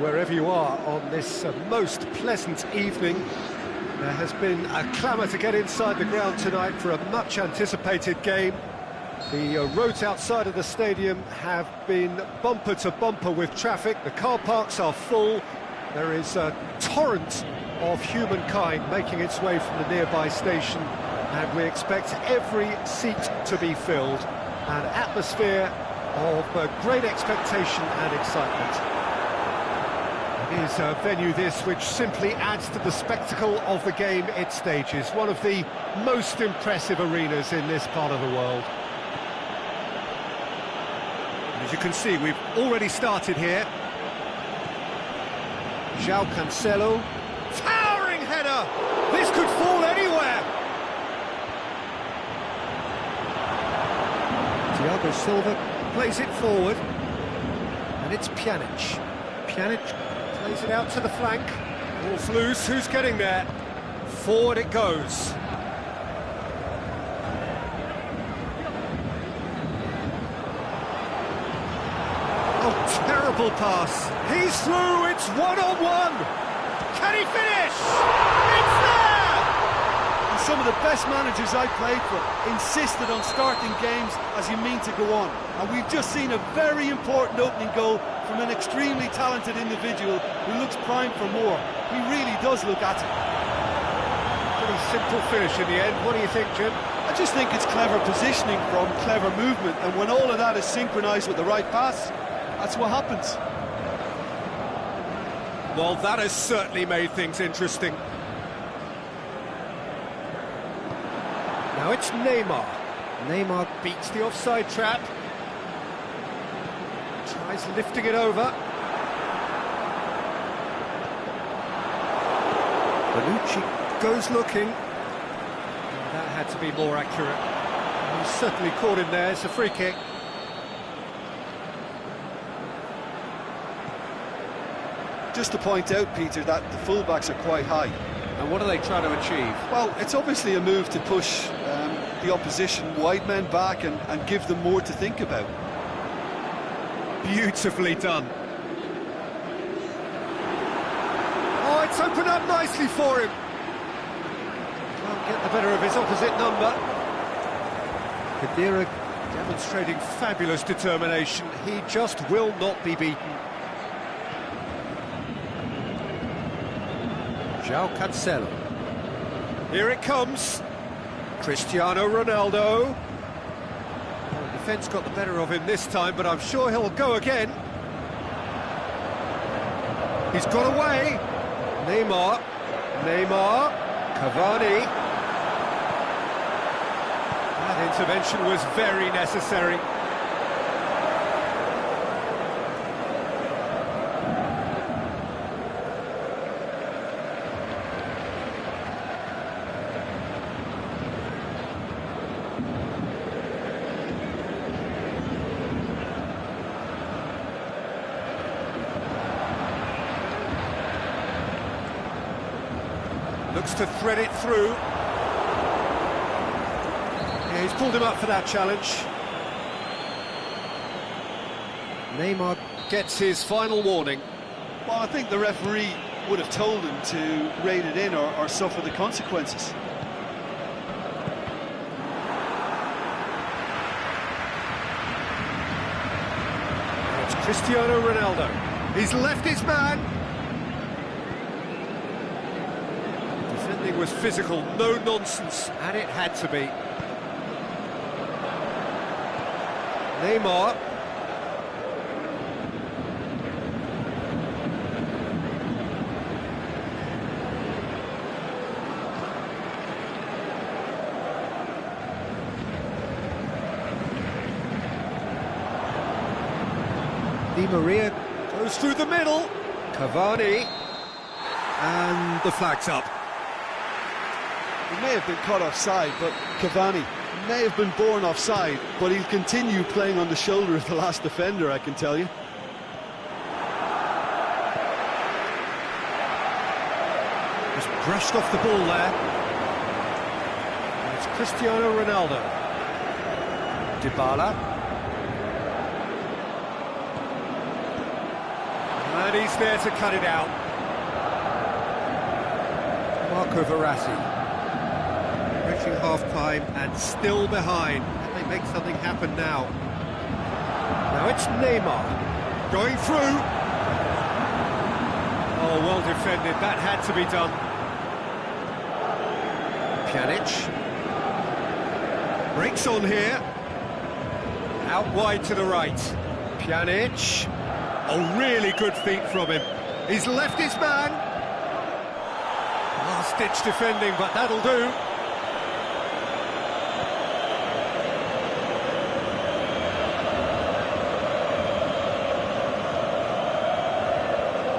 wherever you are on this most pleasant evening. There has been a clamour to get inside the ground tonight for a much-anticipated game. The roads outside of the stadium have been bumper to bumper with traffic. The car parks are full. There is a torrent of humankind making its way from the nearby station, and we expect every seat to be filled. An atmosphere of great expectation and excitement. It is a venue this which simply adds to the spectacle of the game it stages. One of the most impressive arenas in this part of the world. As you can see, we've already started here. João Cancelo, towering header! This could fall anywhere! Thiago Silva plays it forward, and it's Pjanic. Pjanic plays it out to the flank. Ball's loose, who's getting there? Forward it goes. Oh, terrible pass. He's through, it's one-on-one. Can he finish? It's there! And some of the best managers I played for insisted on starting games as you mean to go on. And we've just seen a very important opening goal from an extremely talented individual who looks primed for more. He really does look at it. Pretty simple finish in the end. What do you think, Jim? I just think it's clever positioning from clever movement, and when all of that is synchronised with the right pass, that's what happens. Well, that has certainly made things interesting. Now it's Neymar. Neymar beats the offside trap. Tries lifting it over. Bonucci goes looking. That had to be more accurate. He's certainly caught him there. It's a free kick. Just to point out, Peter, that the fullbacks are quite high. And what are they trying to achieve? Well, it's obviously a move to push the opposition wide men back and give them more to think about. Beautifully done. Oh, it's opened up nicely for him. Can't get the better of his opposite number. Khedira demonstrating fabulous determination. He just will not be beaten. João Cancelo. Here it comes. Cristiano Ronaldo. Well, the defence got the better of him this time, but I'm sure he'll go again. He's got away. Neymar. Cavani. That intervention was very necessary. Looks to thread it through. Yeah, he's pulled him up for that challenge. Neymar gets his final warning. Well, I think the referee would have told him to rein it in or suffer the consequences. It's Cristiano Ronaldo. He's left his man. Defending was physical, no nonsense, and it had to be. Neymar. Di Maria goes through the middle. Cavani. And the flag's up. He may have been caught offside, but Cavani may have been born offside, but he'll continue playing on the shoulder of the last defender, I can tell you. Just brushed off the ball there. And it's Cristiano Ronaldo. Dybala. And he's there to cut it out. Marco Verratti. Reaching half-time and still behind. Can they make something happen now? Now it's Neymar. Going through. Oh, well defended. That had to be done. Pjanic. Breaks on here. Out wide to the right. Pjanic. Oh, really good feet from him. He's left his man. Last-ditch defending, but that'll do.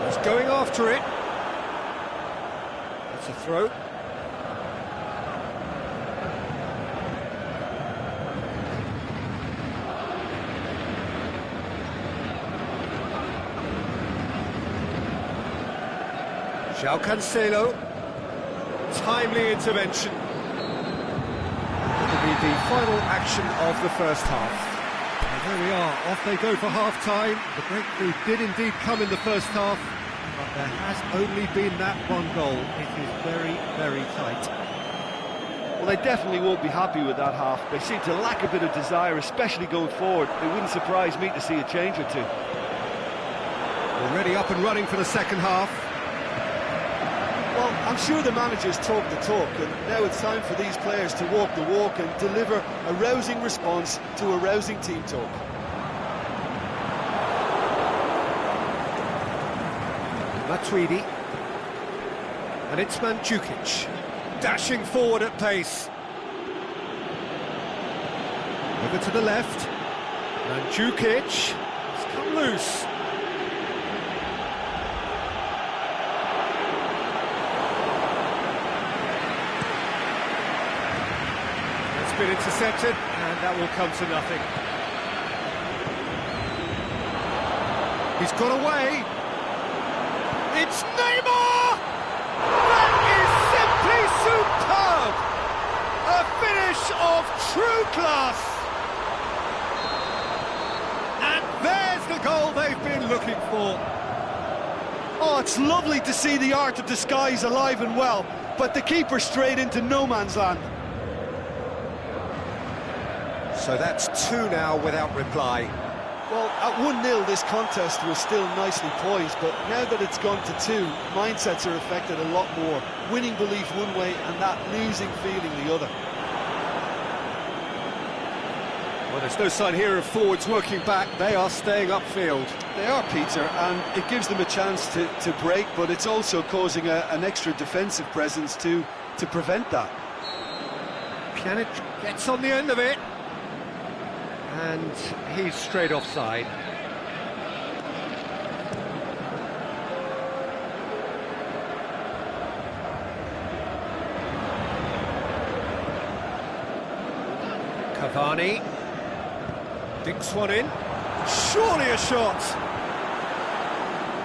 He's going after it. That's a throw. João Cancelo, timely intervention. That'll be the final action of the first half. And there we are, off they go for half-time. The breakthrough did indeed come in the first half, but there has only been that one goal. It is very, very tight. Well, they definitely won't be happy with that half. They seem to lack a bit of desire, especially going forward. It wouldn't surprise me to see a change or two. Already up and running for the second half. Well, I'm sure the managers talk the talk, and now it's time for these players to walk the walk and deliver a rousing response to a rousing team talk. Matuidi. And it's Mandzukic. Dashing forward at pace. Over to the left. Mandzukic. It's come loose. Been intercepted, and that will come to nothing. He's got away. It's Neymar! That is simply superb! A finish of true class! And there's the goal they've been looking for. Oh, it's lovely to see the art of disguise alive and well, but the keeper straight into no man's land. So that's 2 now without reply. Well, at 1-0 this contest was still nicely poised, but now that it's gone to 2, mindsets are affected a lot more. Winning belief one way and that losing feeling the other. Well, there's no sign here of forwards working back. They are staying upfield. They are, Peter, and it gives them a chance to break, but it's also causing an extra defensive presence to prevent that. Pjanic gets on the end of it. And he's straight offside. Cavani dinks one in. Surely a shot.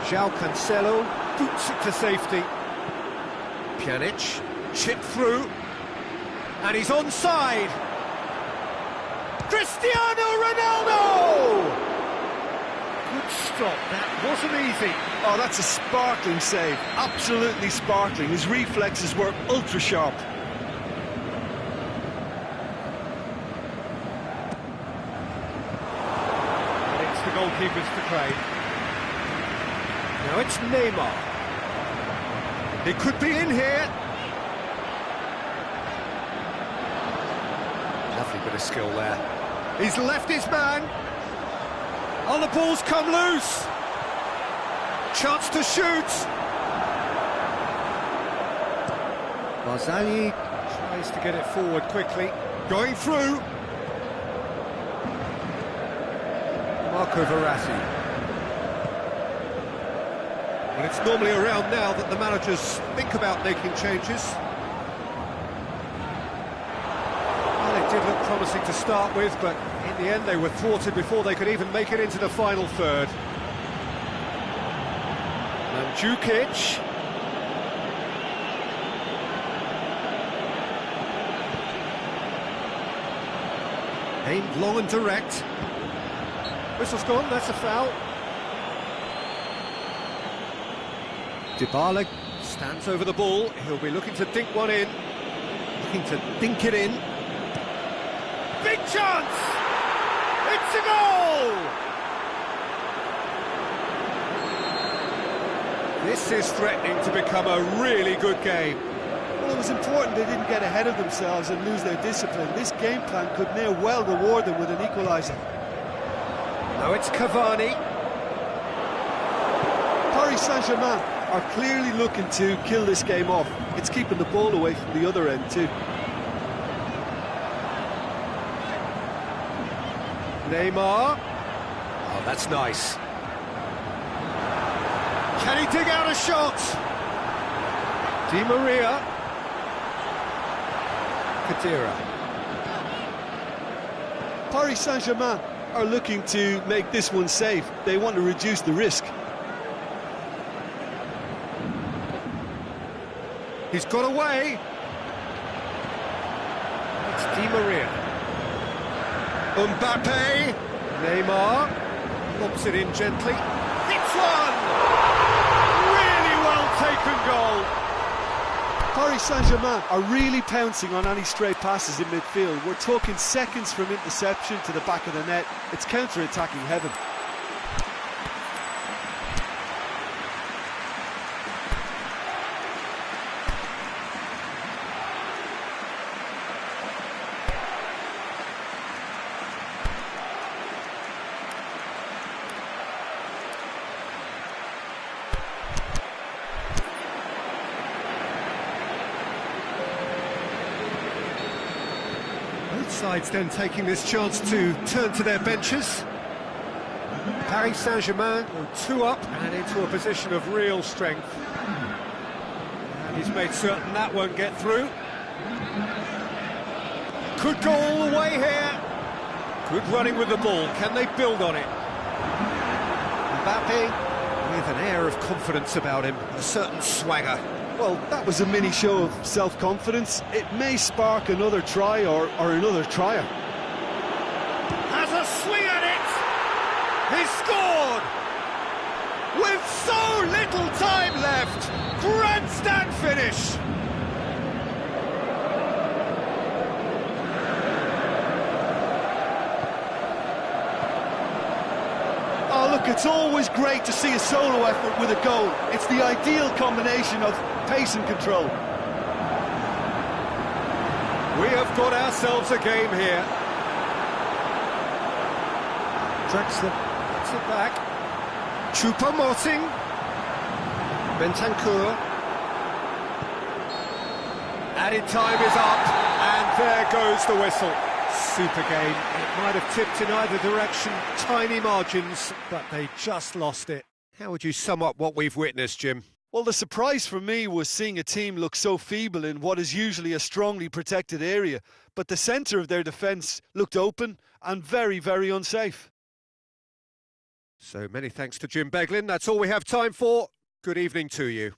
João Cancelo boots it to safety. Pjanic chip through, and he's onside. Cristiano Ronaldo! Good stop, that wasn't easy. Oh, that's a sparkling save, absolutely sparkling. His reflexes were ultra sharp. And it's the goalkeepers to play. Now it's Neymar. It could be in here. Lovely bit of skill there. He's left his man. Oh, the ball's come loose. Chance to shoot. Barzagli tries to get it forward quickly. Going through. Marco Verratti. Well, it's normally around now that the managers think about making changes. It did look promising to start with, but in the end they were thwarted before they could even make it into the final third. Mandzukic. Aimed long and direct. Whistle's gone, that's a foul. Dybala stands over the ball. He'll be looking to dink one in. Looking to dink it in. Big chance! It's a goal! This is threatening to become a really good game. Well, it was important they didn't get ahead of themselves and lose their discipline. This game plan could now well reward them with an equaliser. Now it's Cavani. Paris Saint-Germain are clearly looking to kill this game off. It's keeping the ball away from the other end too. Neymar. Oh, that's nice. Can he dig out a shot? Di Maria. Khedira. Paris Saint-Germain are looking to make this one safe. They want to reduce the risk. He's got away. It's Di Maria. Mbappe. Neymar. Lobs it in gently. It's one! Really well taken goal. Paris Saint-Germain are really pouncing on any stray passes in midfield. We're talking seconds from interception to the back of the net. It's counter-attacking heaven. Both sides then taking this chance to turn to their benches. Paris Saint-Germain go 2 up and into a position of real strength. And he's made certain that won't get through. Could go all the way here. Good running with the ball. Can they build on it? Mbappe with an air of confidence about him, a certain swagger. Well, that was a mini show of self-confidence. It may spark another try or another trier. Has a swing at it! He's scored! With so little time left! Grandstand finish! Oh, look, it's always great to see a solo effort with a goal. It's the ideal combination of pace and control. We have got ourselves a game here. Draxler puts it back. Choupo-Moting. Bentancur. Added time is up, and there goes the whistle. Super game. It might have tipped in either direction, tiny margins, but they just lost it. How would you sum up what we've witnessed, Jim? Well, the surprise for me was seeing a team look so feeble in what is usually a strongly protected area, but the centre of their defence looked open and very, very unsafe. So many thanks to Jim Beglin. That's all we have time for. Good evening to you.